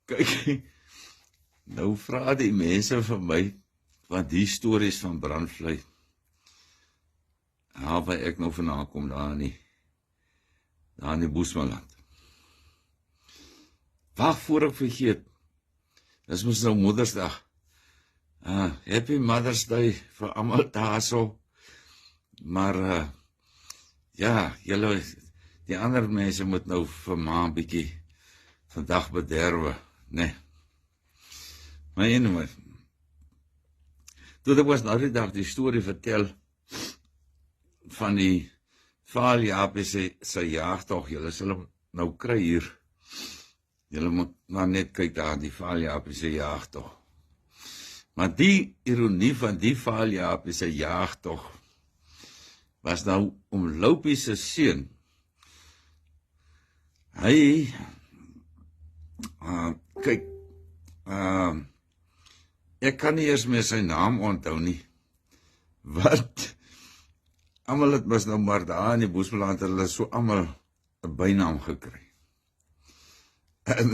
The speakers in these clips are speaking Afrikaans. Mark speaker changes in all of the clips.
Speaker 1: kyk, nou vra die mense vir my, want die stories van brandvlei, waar ek nou vandaan kom, daar in die Boesmanland. Wacht voor ek vergeet, dis mos nou Moedersdag. Happy Mother's Day vir almal daar so. Maar ja, julle, die ander mense moet nou vir ma 'n bietjie vandag bederwe, nee. Maar anyway, toe ek was nou die dag die storie vertel van die Vaal-Japie se jaagtog, julle sal hom nou kry hier. Julle moet maar net kyk daar, die Vaal-Japie se jaagtog. Maar die ironie van die Vaal-Japie se jaagtog was nou om Loupie se seun. Hy, kyk, ek kan nie eers meer sy naam onthou nie. Wat? Almal het mos nou maar daar in die Boesmanland, hulle so almal 'n bynaam gekry. En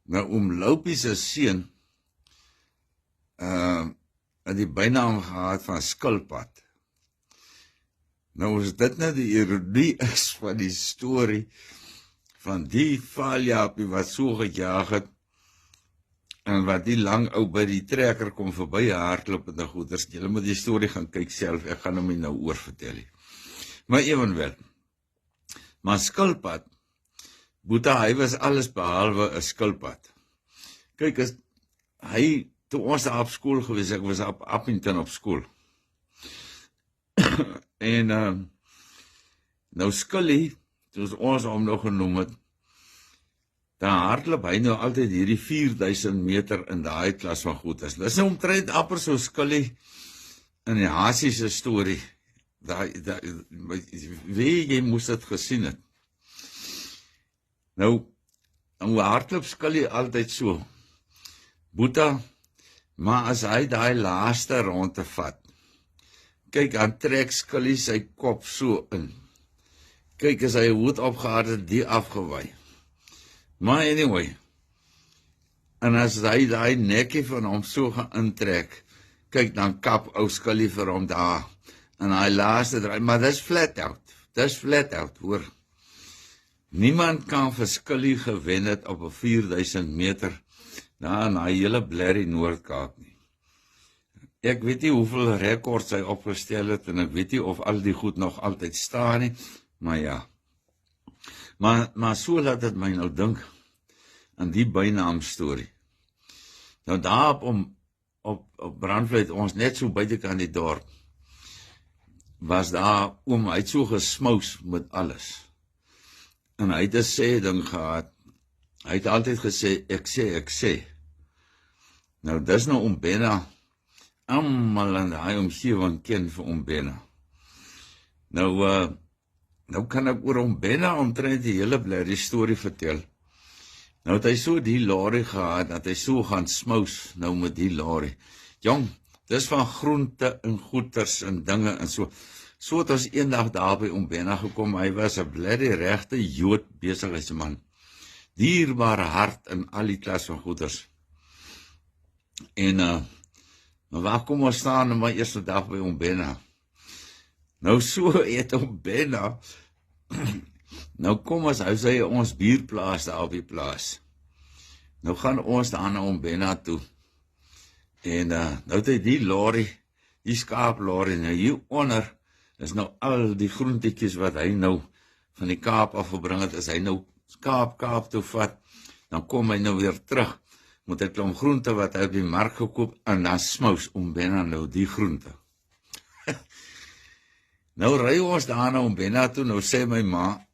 Speaker 1: nou om Loupie se seun het die bynaam gehad van Skilpad. Nou is dit nou die ironie is van die storie van die Vaal-Japie wat so gejaag het en wat die lang ou by die trekker kom verby hardloop en die goeders. Julle moet die storie gaan kyk self, ek gaan hom nie nou oorvertel nie. Maar evenwel, maar Skilpad, Boeta, hy was alles behalwe 'n skilpad. Kyk, toe ons daar op skool gewees, ek was op Appington op skool. En nou Skilly, soos ons hom nog genoem het, dan hardloop hy nou altyd hierdie 4000 meter in daai klas van goeders. Dit is nou omtrent amper so Skilly in die Hasie se storie. Wie jy moes dit gesien het. Nou hardloop Skilly altyd so. Boeta, maar as hy daai laaste ronde vat, kyk, dan trek Skilly sy kop so in. Kyk, as hy hoed opgehad het, die afgewaai. Maar anyway, en as hy daai nekkie van hom so gaan intrek, kyk, dan kap ou Skilly vir hom daar, en hy laaste draai, maar dis flat out, hoor. Niemand kan vir Skilly gewen het op 'n 4000 meter, daar in hy hele blerrie Noord-Kaap nie. Ek weet nie hoeveel rekords hy opgestel het, en ek weet nie of al die goed nog altyd staan nie, maar ja. Maar so laat het my nou dink aan die bynaam storie. Nou daar op Brandvlei het ons net so buitekant die dorp, was daar oom, hy het so gesmous met alles. En hy het 'n sê ding gehad, hy het altyd gesê, ek sê. Nou dis nou oom Benna, almal in daai omgewing ken vir oom Benna. Nou kan ek oor oom Benna omtrent die hele blerrie storie vertel. Nou het hy so die lorry gehad, dat hy so gaan smous, nou met die lorry. Jong, dis van groente en goeders en dinge en so. So het ons eendag daar by oom Benna gekom, hy was 'n blerrie regte Jood besigheidsman. Dierbare hart in al die klas van goeders. En maar waar kom ons staan in my eerste dag by oom Benna? Nou so het oom Benna, nou kom hy sê ons bierplaas daar op die plaas. Nou gaan ons daar na oom Benna toe. En nou het hy die lorry, die skaaplorry, nou hieronder is nou al die groentetjies wat hy nou van die Kaap afgebring het, as hy nou Kaap toe vat, dan kom hy nou weer terug, moet hy klomp groente wat hy op die mark gekoop, en dan smous oom Benna nou die groente. Nou ry ons daar na oom Benna toe, nou sê my ma,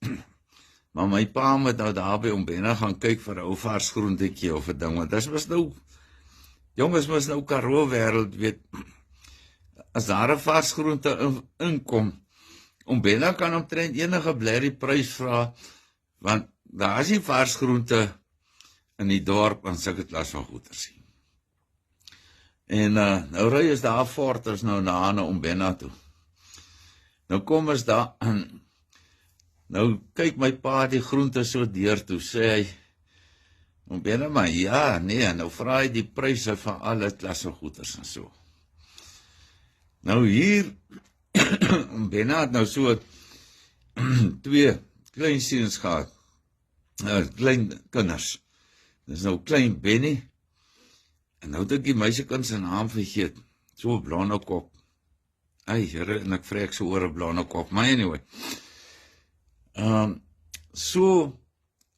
Speaker 1: maar my pa moet nou daar by oom Benna gaan kyk vir 'n ou vars groentetjie of 'n ding, want dis mos nou, jongens, mos nou Karoo wêreld, weet, as daar 'n vars groente inkom, oom Benna kan omtrent enige blerrie prys vra, want daar is nie vars groente in die dorp en sulke klas van goeders. En nou ry ons daar voort, ons nou na oom Benna toe. Nou kom ons daar, nou kyk my pa die groente so deur toe, sê hy, Benna maar, ja, nee, nou vra hy die pryse van alle klasse goeders en so. Nou hier, Benna het nou so 2 klein seuns gehad, klein kinders. Dis nou klein Benny, en nou het ek die meisiekind se naam vergeet, so 'n blonde kop. Ai, Here, en ek vrek so oor 'n blonde kop, maar anyway. So,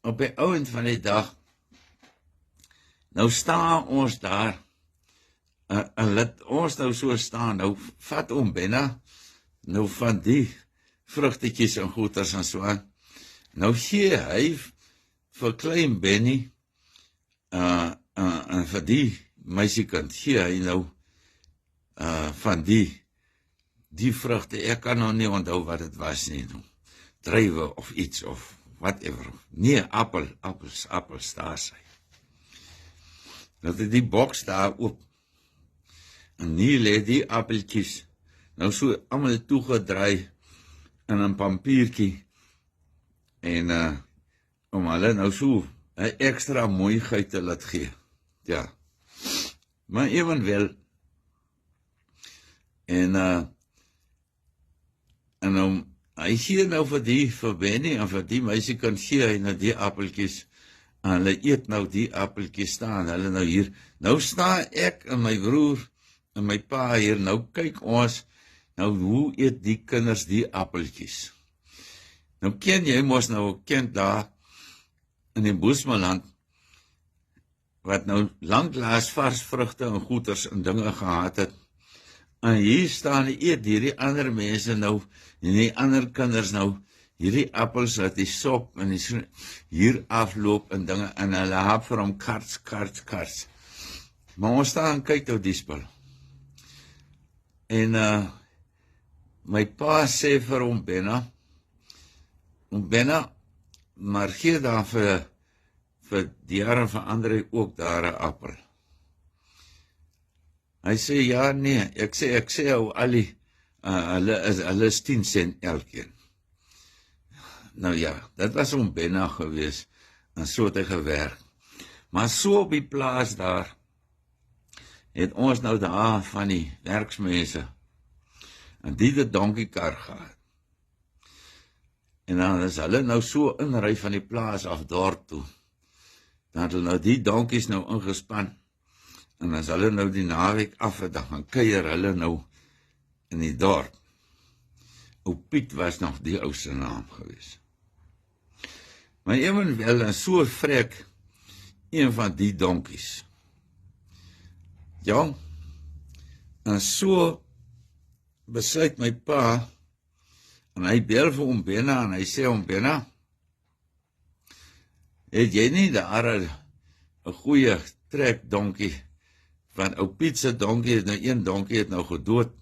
Speaker 1: op die ouend van die dag, nou staan ons daar, en laat ons nou so staan, nou vat Benna, nou van die vrugtetjies en goeders en so aan, nou gee hy vir klein Benny, en vir die meisiekind, gee hy nou, van die vrugte, ek kan nou nie onthou wat het was nie, nou, druiwe of iets, of whatever, nee, appels, daar sy. Dat het die boks daar oop, en nie lê die appeltjies, nou so allemaal toegedraai, in 'n pampiertjie, en om hulle nou so, 'n extra mooiheid te laat gee, ja, maar evenwel, en hy gee nou vir Benny, en vir die meisiekind gee hy nou die appeltjies, en hulle eet nou die appeltjies staan, hulle nou hier, nou staan ek en my broer, en my pa hier, nou kyk ons, nou hoe eet die kinders die appeltjies? Nou ken jy mos nou 'n kind daar, in die Boesmanland, wat nou lanklaas vars vrugte en goeders en dinge gehad het, en hier staan die eet hierdie ander mense nou, en die ander kinders nou, hierdie appels wat die sop en die hier afloop en dinge, en hulle hap vir hom karts. Maar ons staan en kyk nou die spul. En my pa sê vir Benna, maar gee daar vir die jaren van André ook daar 'n appel. Hy sê, ja, nee, ek sê ou Ali, hulle is 10 cent elkeen. Nou ja, dit was Benna gewees, en so het hy gewerk. Maar so op die plaas daar, het ons nou daar van die werksmense, en die het donkiekar gehad. En dan is hulle nou so inry van die plaas af dorp toe, dan het hulle nou die donkies nou ingespan, en as hulle nou die naweek af het, dan gaan kuier hulle nou in die dorp. Ou Piet was nog die ou se naam gewees. Maar evenwel, en so vrek een van die donkies. Ja, en so besluit my pa, en hy bel vir Benna, en hy sê Benna, het jy nie daar 'n goeie trek donkie, want ou Piet se donkie het nou een donkie het nou gedood,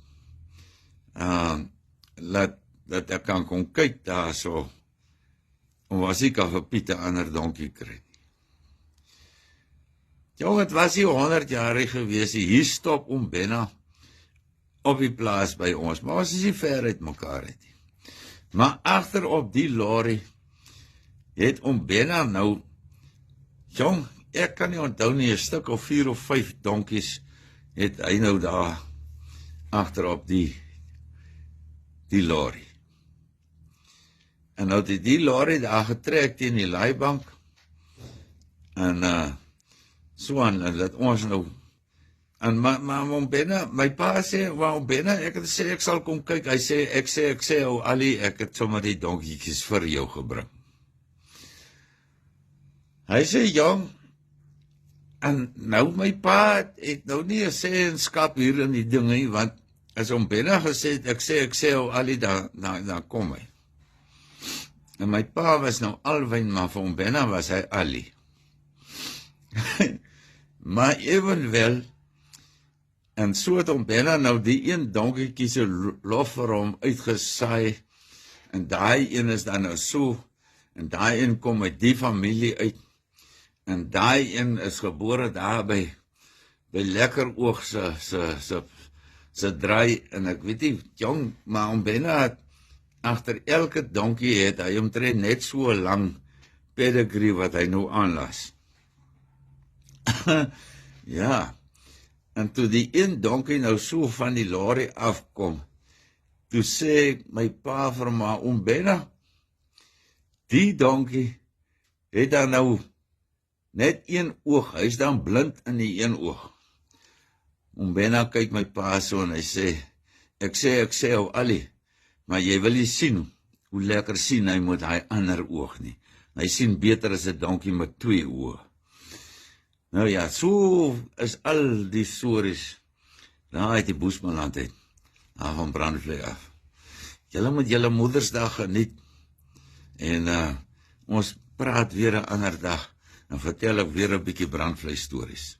Speaker 1: dat ek kan kom kyk daar so, en was ek al vir Piet 'n ander donkie kry. Jong, het was hier 100 jaar gewees, hier stop Benna op die plaas by ons, maar ons is nie ver uit mekaar uit. Maar agter op die lorry het Benna nou, jong, ek kan nie onthou nie, 'n stuk of 4 of 5 donkies het hy nou daar agter op die lorry. En nou het die lorry daar getrek teen die laaibank, en so aan, en dat ons nou, en maar Benna, my pa sê, Benna, ek het sê, ek sal kom kyk, hy sê, ek sê, ou Ali, ek het sommer die donkietjies vir jou gebring. Hy sê, jong, en nou my pa het nou nie 'n sêenskap hier in die ding nie, want as Benna gesê het, ek sê, ou Ali, dan kom hy. En my pa was nou Alwyn, maar vir Benna was hy Ali. Maar evenwel, en so het Benna nou die een donkietjie se lof vir hom uitgesaai, en daai een is dan nou so, en daai een kom uit die familie uit, en daai een is gebore daar by Lekkeroog se draai, en ek weet nie, jong, maar Benna het, agter elke donkie het hy omtrent net so lang pedigree wat hy nou aanlas. Ja, en toe die een donkie nou so van die lorry afkom, toe sê my pa vir my, oom Benna, die donkie het dan nou net een oog, hy is dan blind in die een oog. Oom Benna kyk my pa so en hy sê, ek sê ou Ali, maar jy wil nie sien hoe lekker sien hy met hy ander oog nie. Hy sien beter as 'n donkie met 2 oë. Nou ja, so is al die stories daar uit die Boesmanland uit, daar van Brandvlei af. Julle moet julle Moedersdag geniet en ons praat weer 'n ander dag en vertel ek weer 'n bietjie Brandvlei stories.